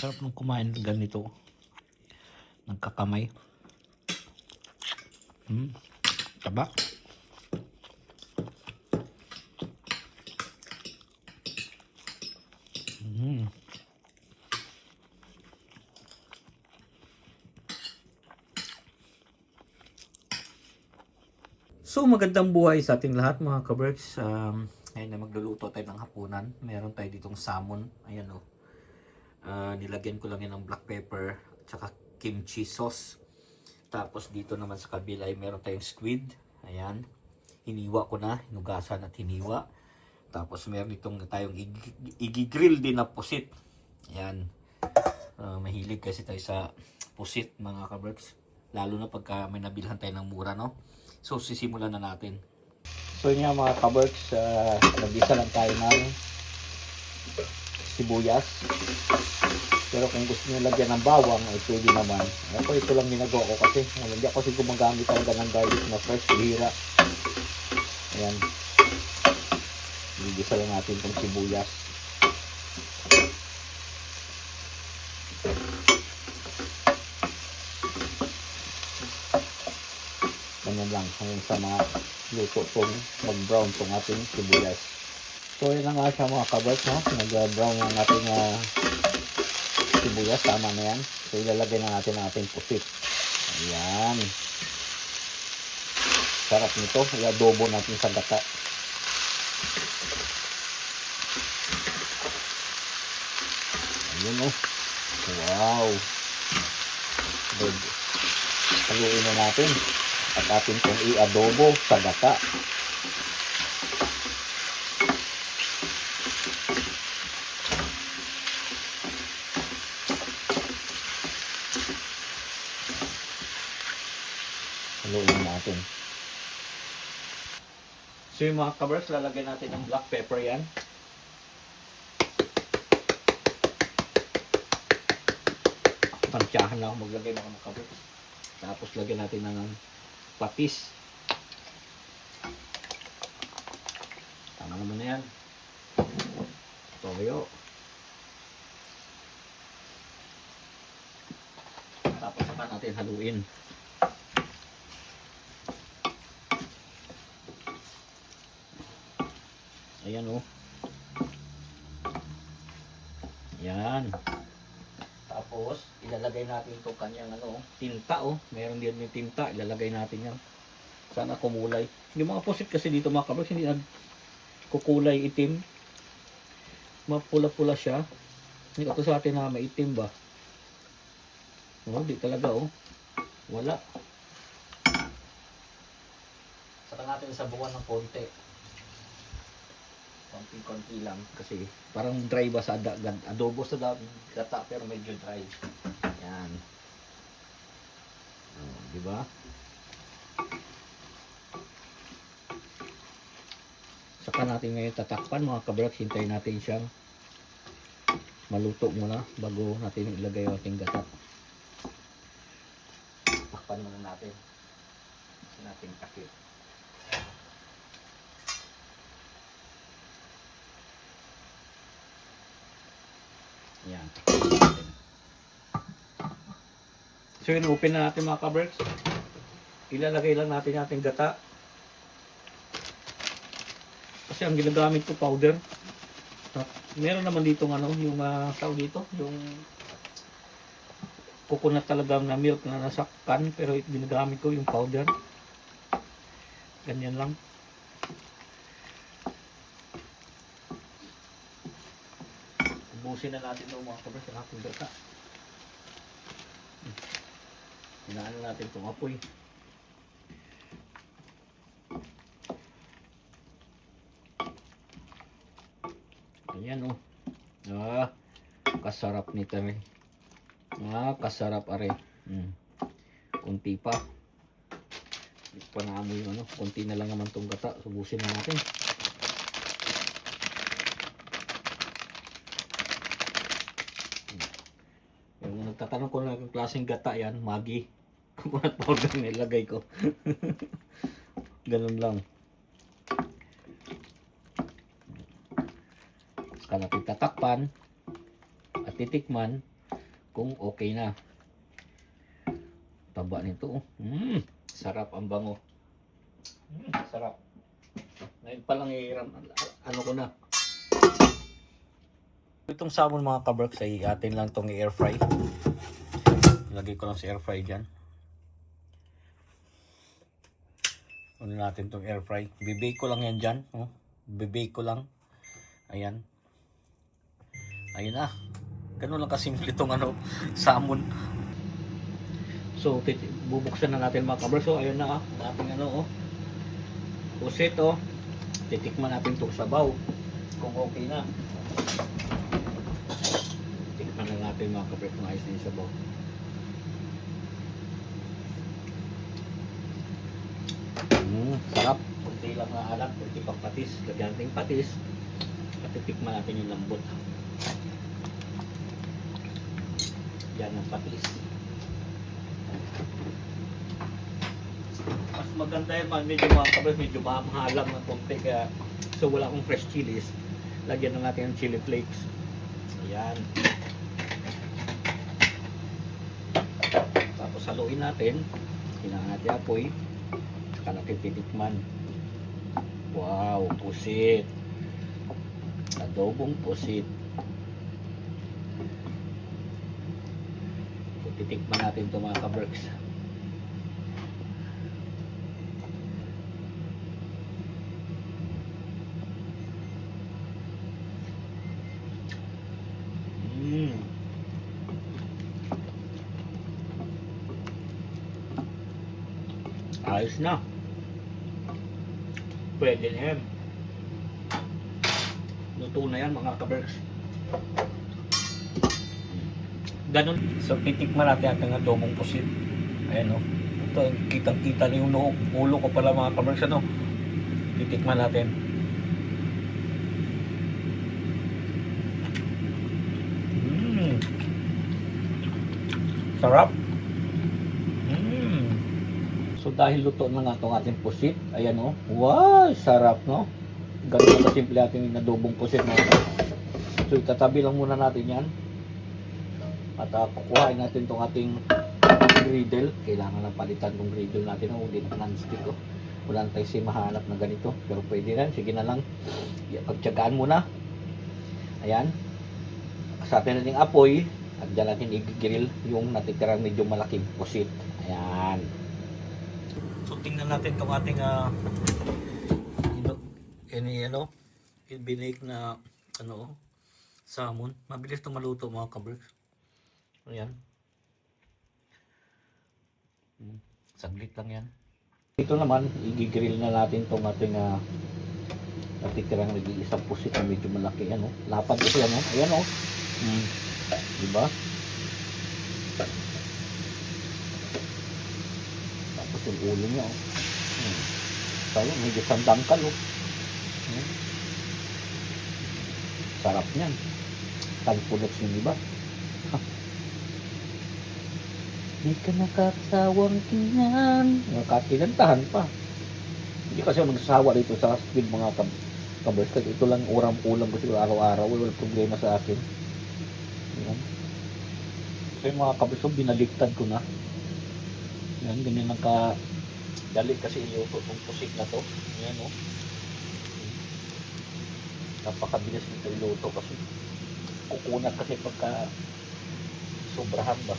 Sarap nung kumain ng ganito. Nagkakamay. Taba. So magandang buhay sa ating lahat mga kaberks. Ngayon na magluluto tayo ng hapunan. Meron tayo ditong salmon. Ayan o. Nilagyan ko lang yan ng black pepper at saka kimchi sauce. Tapos dito naman sa kabila ay meron tayong squid. Ayan. Hiniwa ko na. Hinugasan at hiniwa. Tapos meron itong tayong igigrill din na pusit. Ayan. Mahilig kasi tayo sa pusit mga kaberks. Lalo na pagka may nabilhan tayo ng mura, no? So sisimulan na natin. So yun nga mga kaberks, nag-isa lang tayo ng sibuyas. Pero kung gusto nyo lagyan ng bawang, ay pwede naman. Ako ito lang ginagawa ko kasi hindi ako kasi gumagamit talaga ng garlic na fresh, bihira. Ayan. Nag-isa lang natin itong sibuyas. Ganyan lang hanggang sa mga luto itong mag-brown itong ating sibuyas. So yun na nga siya mga kaberks, no? Nag-brown ang ating sibuyas, tama na yan. So ilalagay na natin ang ating pusit. Ayan. Sarap nito, i-adobo natin sa gata. Ayun o. Wow. Good. Haluin na natin. At atin kong i-adobo sa gata. Haluin natin. So yung mga kaberks, lalagay natin ng black pepper yan. Tansyahan na ako maglagay mga kaberks. Tapos lagyan natin ng patis. Tama naman na yan. Toyo. Tapos saka natin haluin. Ayan o. Ayan. Tapos ilalagay natin itong kanyang tinta o. Meron din yung tinta. Ilalagay natin yan. Sana kumulay. Yung mga pusit kasi dito mga kaberks, hindi nagkukulay itim. Mapula-pula siya. Hindi ka to sa atin na maitim ba? No, di talaga o. Wala. Saka natin sabukan ng konti. Konti-konti lang kasi parang dry ba sa adobo sa gata pero medyo dry. Yan. Di ba? Saka natin ngayon tatakpan mga kaberks, hintayin natin siyang maluto muna bago natin ilagay yung ating gata. Takpan muna natin. Natin takip. Yan. So yun, open na natin mga kaberks. Ilalagay lang natin yung ating gata. Kasi ang ginagamit ko powder. Meron naman dito yung tawag dito, yung coconut talaga na milk na nasa can, pero ginagamit ko yung powder. Ganyan lang. Ubusin na natin itong mga kaberks sa ating gata. Hinaan natin itong apoy. Ayan o. Kasarap nito eh. Kasarap are. Kunti pa. Hindi pa naamoy yung kunti na lang naman itong gata. Subusin na natin. Yung nagtatanong ko na yung klaseng gata yan, Maggi. Coconut powder nilagay ko. Ganun lang. Saka natin tatakpan at titikman kung okay na. Taba nito. Sarap ang bango. Sarap. Ngayon pa lang ano ko na. Itong salmon mga kaberks ay atin lang itong i-air fry. Ilagay ko lang sa air fry dyan. Ano natin itong air fry. Bibake ko lang yan dyan. Oh. Bibake ko lang. Ayan. Ayun na. Ganun lang kasimple itong salmon. So, bubuksan na natin mga kaberks. So, ayun na ating pusit titikman natin itong sabaw kung okay na. Tikman na natin mga kaberks kung ayos na yung sabaw. Sarap. Kunti lang na alat, kunti pang patis. Lagyan natin patis at titikman natin yung lambot. Yan ang patis. Mas maganda yan, medyo mga kaberks, medyo mahalang ng konti kaya so wala akong fresh chilies. Lagyan na natin yung chili flakes. Ayan. Tapos haluin natin. Hinaan natin apoy. Saka natin titikman. Wow, pusit. Adobong pusit. So titikman natin ito mga kaberks. Ayos na. Pwede na yan. Luto na yan mga kaberks. Ganun. So titikman natin ating adobong pusit. Ayan o. Ito, kitang-kita na yung ulo ko pala mga kaberks. Titikman natin. Sarap. So dahil luto na nga itong ating pusit, ayan wow, sarap ganun na simple ating adobong pusit So itatabi lang muna natin yan at kukuhain natin itong ating griddle. Kailangan na palitan itong griddle natin hindi na non-stick wala na tayo mahanap na ganito pero pwede rin, sige na lang pagtyagaan muna. Ayan, sa atin natin apoy at dyan natin i-grill yung natitirang medyo malaking pusit. Ayan. So tingnan natin itong ating binake na salmon. Mabilis itong maluto mga kaberks. Ayan. Saglit lang yan. Dito naman, i-grill na natin itong ating natitirang nag-iisang pusit na medyo malaki. Lapad ito yan. Ayan diba? Tapos yung ulo niya sayang, medyo sandangkal sarap niyan. Talpulots yung iba. Di ka nakasawang tingnan. Nakakinantahan pa. Hindi kasi ako nagsasawa dito sa speed mga kaberks. Kasi ito lang ulam ko siguro araw-araw. Walang problema sa akin. Yan. So yung mga kaberks, binaliktad ko na. Yan, ganyan lang dali kasi iluto itong pusik na to. Yan napakabilis nito iluto kasi kukunat kasi pagka sobrahan ba.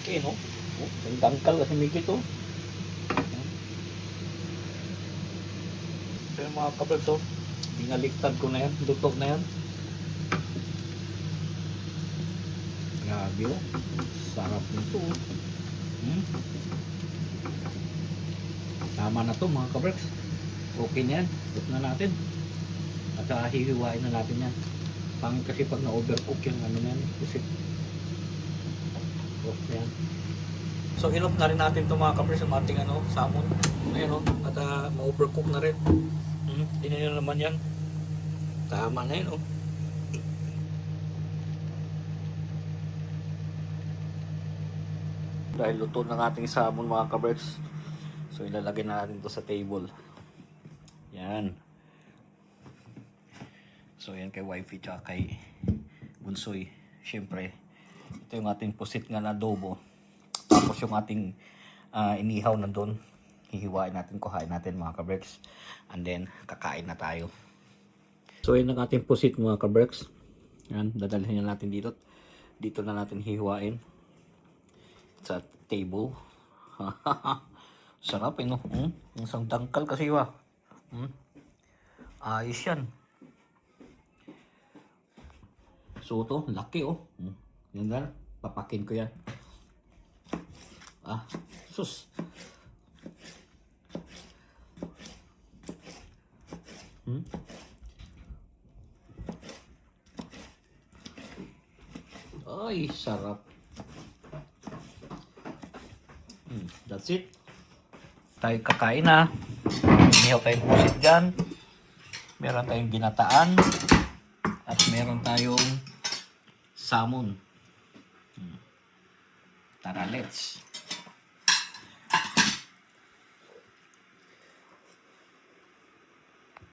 Okay yung dangkal kasi may ito. So yung mga kaberks, binaliktad ko na yan, luto na yan. Grabe sarap nito. Tama na to mga kaberks. Okay na yan. Ito na natin. At hihiwain na natin yan. Pangit kasi pag na-overcook yung na yan. Pusit. Yan. So in-off na rin natin ito mga kaberks yung ating salmon. Ayan at ma-overcook na rin. Hindi na naman yan. Tama na yun Dahil luto ng ating salmon mga kaberks. So ilalagay na natin ito sa table. Yan. So yan kay wifey tsaka kay Bunsoy. Siyempre Ito yung ating pusit nga na adobo. Tapos yung ating inihaw na doon. Hihiwain natin, kuhain natin mga kabreks. And then, kakain na tayo. So, yun ang ating pusit mga kabreks. Yan, dadalhin na natin dito. Dito na natin hihiwain. Sa table. Sarap no? Isang dangkal kasi wa. Ayos yan. So, ito, laki Yan nga, papakin ko yan. Sus. Ay, sarap. That's it. Tayo kakain na. Inihaw tayong pusit dyan. Meron tayong ginataan. At meron tayong salmon. Tara, let's.